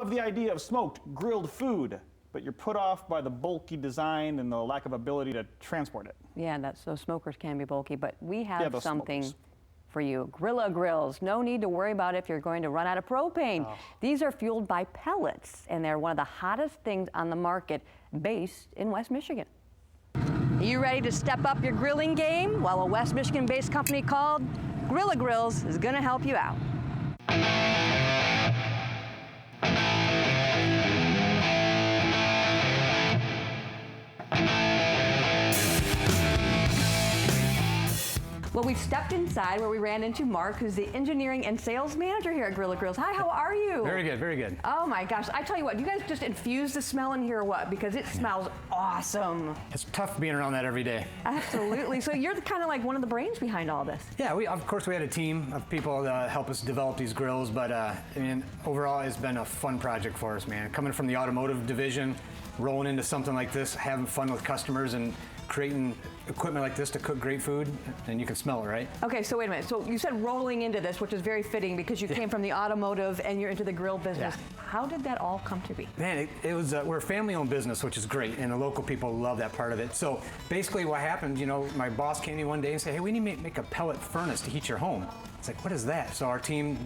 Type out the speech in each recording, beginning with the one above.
love the idea of smoked, grilled food, but you're put off by the bulky design and the lack of ability to transport it. Yeah, those smokers can be bulky, but we have something smokers for you. Grilla Grills. No need to worry about if you're going to run out of propane. Oh. These are fueled by pellets, and they're one of the hottest things on the market, based in West Michigan. Are you ready to step up your grilling game? Well, a West Michigan-based company called Grilla Grills is going to help you out. Well, we've stepped inside where we ran into Mark, who's the engineering and sales manager here at Grilla Grills. Hi, how are you? Very good, very good. Oh my gosh, I tell you what, you guys just infuse the smell in here or what? Because it smells awesome. It's tough being around that every day. Absolutely. So you're kind of like one of the brains behind all this. Yeah, of course we had a team of people to help us develop these grills, but I mean, overall it's been a fun project for us, man. Coming from the automotive division, rolling into something like this, having fun with customers and creating equipment like this to cook great food, and you can smell it, right? Okay, so wait a minute. So you said rolling into this, which is very fitting because you came from the automotive and you're into the grill business. Yeah. How did that all come to be? Man, it was, we're a family-owned business, which is great, and the local people love that part of it. So basically what happened, you know, my boss came to me one day and said, hey, we need to make a pellet furnace to heat your home. It's like, what is that? So our team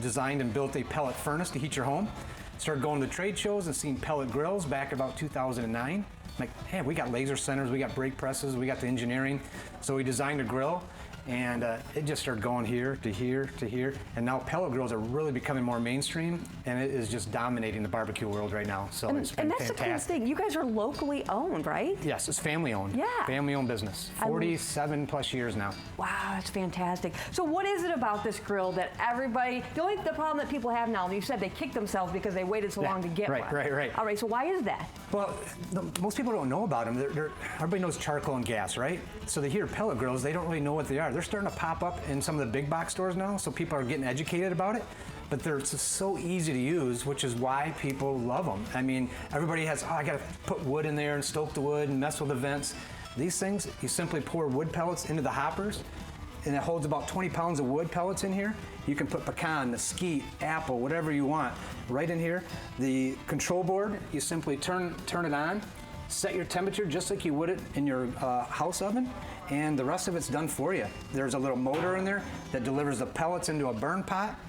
designed and built a pellet furnace to heat your home. Started going to trade shows and seeing pellet grills back about 2009. Like, hey, we got laser centers, we got brake presses, we got the engineering. So we designed a grill, and it just started going here to here to here. And now pellet grills are really becoming more mainstream, and it is just dominating the barbecue world right now. So it's been fantastic. And that's the cool thing. You guys are locally owned, right? Yes, it's family owned. Yeah. Family owned business. 47 plus years now. Wow, that's fantastic. So what is it about this grill that everybody, the problem that people have now, you said they kick themselves because they waited so long to get one. Right. All right, so why is that? Well, most people don't know about them. Everybody knows charcoal and gas, right? So they hear pellet grills, they don't really know what they are. They're starting to pop up in some of the big box stores now, so people are getting educated about it. But they're just so easy to use, which is why people love them. I mean, everybody has, I gotta put wood in there and stoke the wood and mess with the vents. These things, you simply pour wood pellets into the hoppers, and it holds about 20 pounds of wood pellets in here. You can put pecan, mesquite, apple, whatever you want, right in here. The control board, you simply turn it on, set your temperature just like you would it in your house oven, and the rest of it's done for you. There's a little motor in there that delivers the pellets into a burn pot,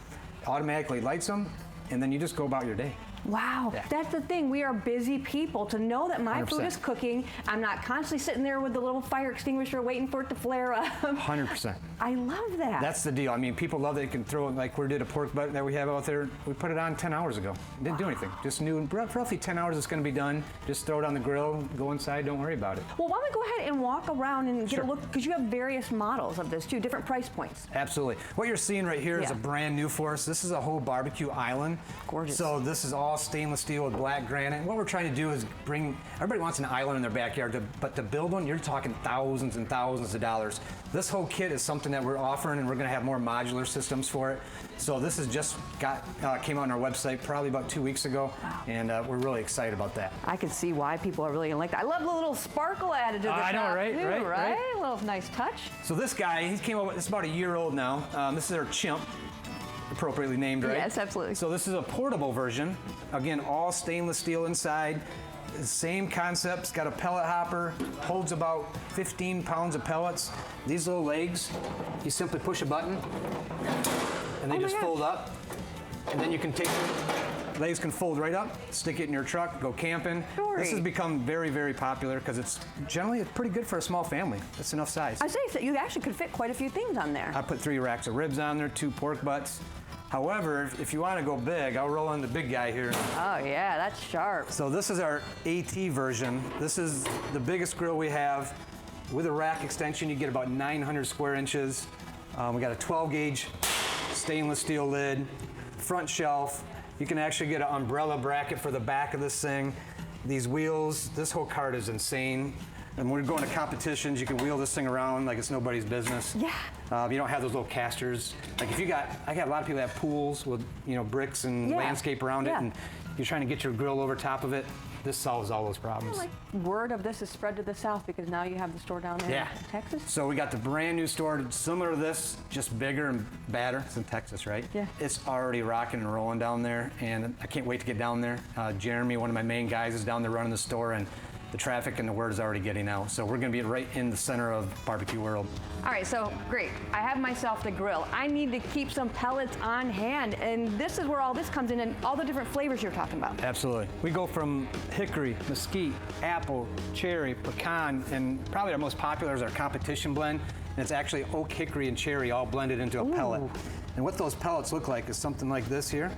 automatically lights them, and then you just go about your day. Wow, yeah. That's the thing. We are busy people. To know that my 100%. Food is cooking, I'm not constantly sitting there with the little fire extinguisher waiting for it to flare up. 100%. I love that. That's the deal. I mean, people love that you can throw it, like we did a pork butt that we have out there. We put it on 10 hours ago. Didn't do anything. Just knew roughly 10 hours it's going to be done. Just throw it on the grill, go inside, don't worry about it. Well, why don't we go ahead and walk around and get a look, because you have various models of this too, different price points. Absolutely. What you're seeing right here is a brand new for us. This is a whole barbecue island. Gorgeous. So this is all stainless steel with black granite. What we're trying to do is everybody wants an island in their backyard, but to build one, you're talking thousands and thousands of dollars. This whole kit is something that we're offering, and we're going to have more modular systems for it. So this has just came out on our website probably about 2 weeks ago, and we're really excited about that. I can see why people are really like that. I love the little sparkle added to the I know, right? A little nice touch. So this guy, he came up. It's about a year old now. This is our chimp. Appropriately named, right? Yes, absolutely. So this is a portable version. Again, all stainless steel inside. Same concept. It's got a pellet hopper. Holds about 15 pounds of pellets. These little legs, you simply push a button, and they just fold up. And then you can take legs can fold right up, stick it in your truck, go camping. This has become very, very popular because it's pretty good for a small family. It's enough size. I say that you actually could fit quite a few things on there. I put 3 racks of ribs on there, 2 pork butts. However, if you want to go big, I'll roll in the big guy here. Oh yeah, that's sharp. So this is our AT version. This is the biggest grill we have. With a rack extension, you get about 900 square inches. We got a 12 gauge stainless steel lid, front shelf. You can actually get an umbrella bracket for the back of this thing. These wheels, this whole cart is insane. And when we're going to competitions, you can wheel this thing around like it's nobody's business. Yeah. You don't have those little casters. Like if you got, I got a lot of people that have pools with, you know, bricks and Yeah. landscape around it, Yeah. and you're trying to get your grill over top of it. This solves all those problems. Like word of this is spread to the south because now you have the store down there Yeah. in Texas. So we got the brand new store, similar to this, just bigger and badder. It's in Texas, right? Yeah. It's already rocking and rolling down there, and I can't wait to get down there. Jeremy, one of my main guys, is down there running the store, and the traffic and the word is already getting out. So we're going to be right in the center of barbecue world. All right, so great. I have myself the grill. I need to keep some pellets on hand, and this is where all this comes in and all the different flavors you're talking about. Absolutely. We go from hickory, mesquite, apple, cherry, pecan, and probably our most popular is our competition blend. And it's actually oak, hickory, and cherry all blended into a pellet. And what those pellets look like is something like this here.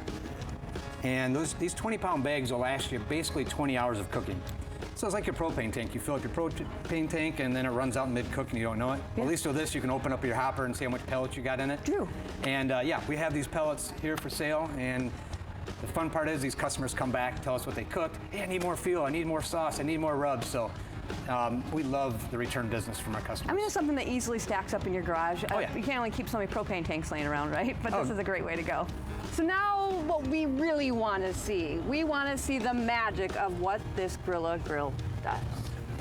And these 20-pound bags will last you basically 20 hours of cooking. So it's like your propane tank. You fill up your propane tank and then it runs out mid-cook and you don't know it. Yeah. At least with this, you can open up your hopper and see how much pellets you got in it. True. And yeah, we have these pellets here for sale. And the fun part is these customers come back, tell us what they cooked. Hey, I need more fuel, I need more sauce, I need more rubs. So we love the return business from our customers. I mean, it's something that easily stacks up in your garage. Oh, yeah. You can't only keep so many propane tanks laying around, right? But this Oh. is a great way to go. So now what we really want to see, we want to see the magic of what this Grilla Grill does.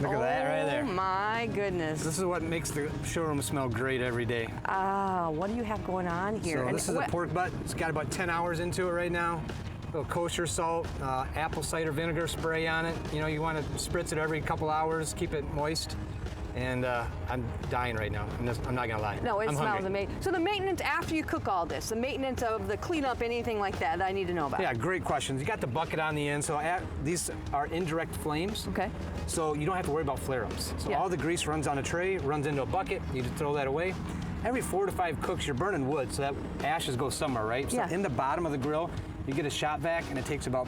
Look at that right there. Oh my goodness. This is what makes the showroom smell great every day. Ah, what do you have going on here? So And this is a what- pork butt. It's got about 10 hours into it right now. A little kosher salt, apple cider vinegar spray on it. You know, you want to spritz it every couple hours, keep it moist. And I'm dying right now. I'm not gonna lie. No, it I'm smells hungry. amazing. So the maintenance after you cook all this, the maintenance of the cleanup, anything like that I need to know about. Yeah, great questions. You got the bucket on the end, so these are indirect flames. Okay. So you don't have to worry about flare-ups. So Yeah. all the grease runs on a tray, runs into a bucket, you just throw that away. Every 4 to 5 cooks, you're burning wood, so that ashes go somewhere, right? So Yeah. in the bottom of the grill, you get a shop vac, and it takes about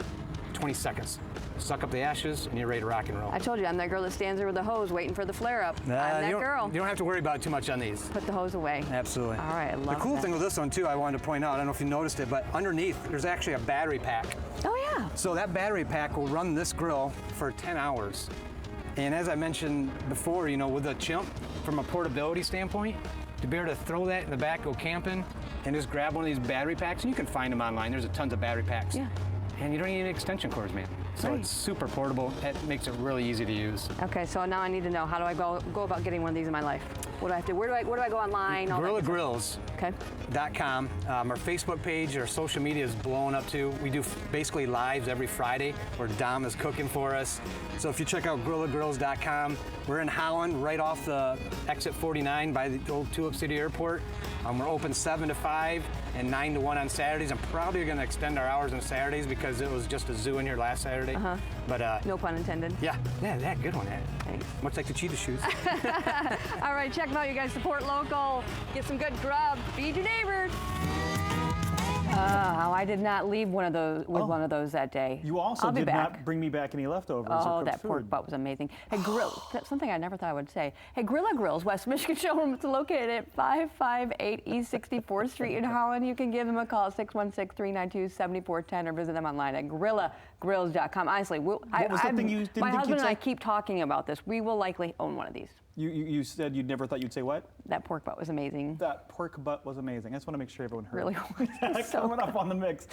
20 seconds. Suck up the ashes, and you're ready to rock and roll. I told you, I'm that girl that stands there with the hose waiting for the flare up. I'm that you don't, girl. You don't have to worry about it too much on these. Put the hose away. Absolutely. All right, I love The cool that. thing with this one, too, I wanted to point out, I don't know if you noticed it, but underneath, there's actually a battery pack. Oh yeah. So that battery pack will run this grill for 10 hours. And as I mentioned before, you know, with the chimp, from a portability standpoint, to be able to throw that in the back, go camping, and just grab one of these battery packs, and you can find them online. There's a tons of battery packs. Yeah. And you don't need any extension cords, man. So Right. it's super portable. It makes it really easy to use. Okay, so now I need to know, how do I go about getting one of these in my life? What do I have to? Where do I go online? All that Grilla good Grills. stuff? Okay. .com. Our Facebook page, our social media is blowing up too. We do basically lives every Friday where Dom is cooking for us. So if you check out grillagrills.com, we're in Holland, right off the exit 49 by the old Tulip City Airport. We're open 7 to 5 and 9 to 1 on Saturdays. I'm probably going to extend our hours on Saturdays because it was just a zoo in here last Saturday. But No pun intended. yeah, good one. Thanks. Much like the cheetah shoes. All right, check them out, you guys. Support local. Get some good grub. Feed your neighbors. Oh, I did not leave one of those with one of those that day. You also I'll be did back. not bring me back any leftovers. or Oh, cooked that pork food. butt was amazing. Hey, Grill, that's something I never thought I would say. Hey, Grilla Grills, West Michigan showroom. It's located at 558 East 64th Street in Holland. You can give them a call at 616-392-7410 or visit them online at grillagrills.com. Honestly, What was the thing you didn't my think husband you'd and I say? keep talking about this. We will likely own one of these. You said you never thought you'd say what? That pork butt was amazing. That pork butt was amazing. I just want to make sure everyone heard. Really was. Coming up on the mix.